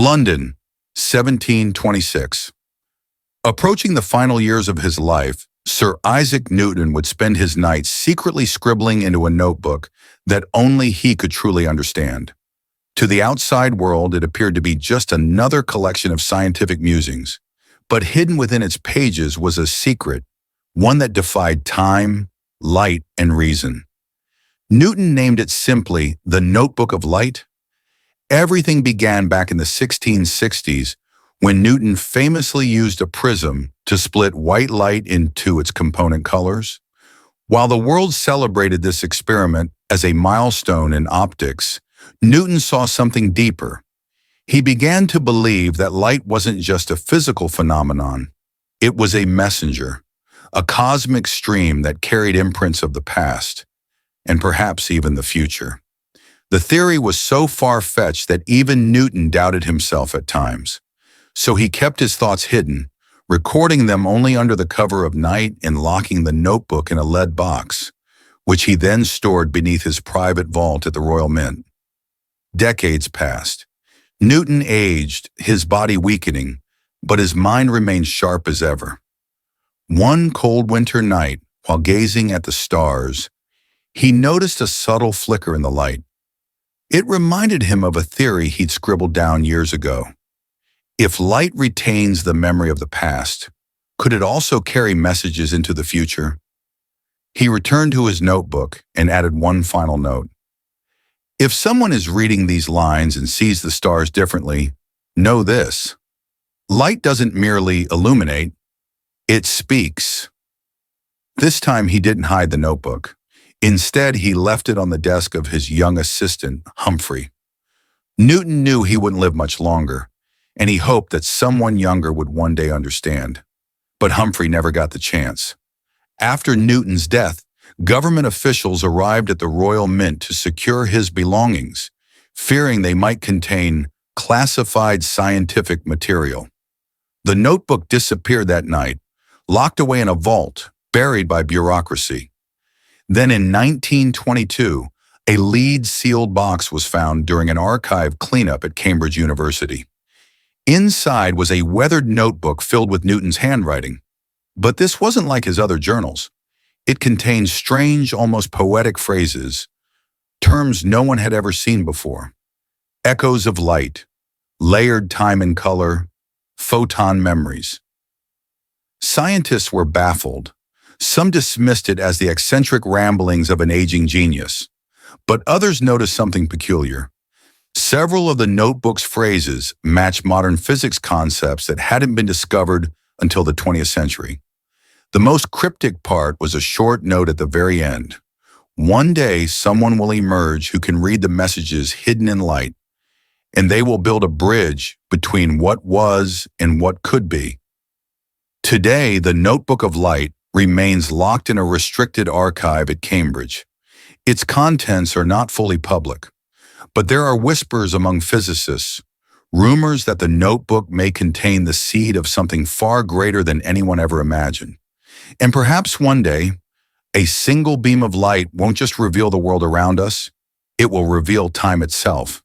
London, 1726. Approaching the final years of his life, Sir Isaac Newton would spend his nights secretly scribbling into a notebook that only he could truly understand. To the outside world, it appeared to be just another collection of scientific musings, but hidden within its pages was a secret, one that defied time, light, and reason. Newton named it simply the Notebook of Light. Everything began back in the 1660s when Newton famously used a prism to split white light into its component colors. While the world celebrated this experiment as a milestone in optics, Newton saw something deeper. He began to believe that light wasn't just a physical phenomenon. It was a messenger, a cosmic stream that carried imprints of the past, and perhaps even the future. The theory was so far-fetched that even Newton doubted himself at times. So he kept his thoughts hidden, recording them only under the cover of night and locking the notebook in a lead box, which he then stored beneath his private vault at the Royal Mint. Decades passed. Newton aged, his body weakening, but his mind remained sharp as ever. One cold winter night, while gazing at the stars, he noticed a subtle flicker in the light. It reminded him of a theory he'd scribbled down years ago. If light retains the memory of the past, could it also carry messages into the future? He returned to his notebook and added one final note. If someone is reading these lines and sees the stars differently, know this: light doesn't merely illuminate, it speaks. This time he didn't hide the notebook. Instead, he left it on the desk of his young assistant, Humphrey. Newton knew he wouldn't live much longer, and he hoped that someone younger would one day understand. But Humphrey never got the chance. After Newton's death, government officials arrived at the Royal Mint to secure his belongings, fearing they might contain classified scientific material. The notebook disappeared that night, locked away in a vault, buried by bureaucracy. Then in 1922, a lead-sealed box was found during an archive cleanup at Cambridge University. Inside was a weathered notebook filled with Newton's handwriting. But this wasn't like his other journals. It contained strange, almost poetic phrases, terms no one had ever seen before. Echoes of light, layered time and color, photon memories. Scientists were baffled. Some dismissed it as the eccentric ramblings of an aging genius, but others noticed something peculiar. Several of the notebook's phrases matched modern physics concepts that hadn't been discovered until the 20th century. The most cryptic part was a short note at the very end. One day, someone will emerge who can read the messages hidden in light, and they will build a bridge between what was and what could be. Today, the Notebook of Light remains locked in a restricted archive at Cambridge. Its contents are not fully public, but there are whispers among physicists, rumors that the notebook may contain the seed of something far greater than anyone ever imagined. And perhaps one day, a single beam of light won't just reveal the world around us, it will reveal time itself.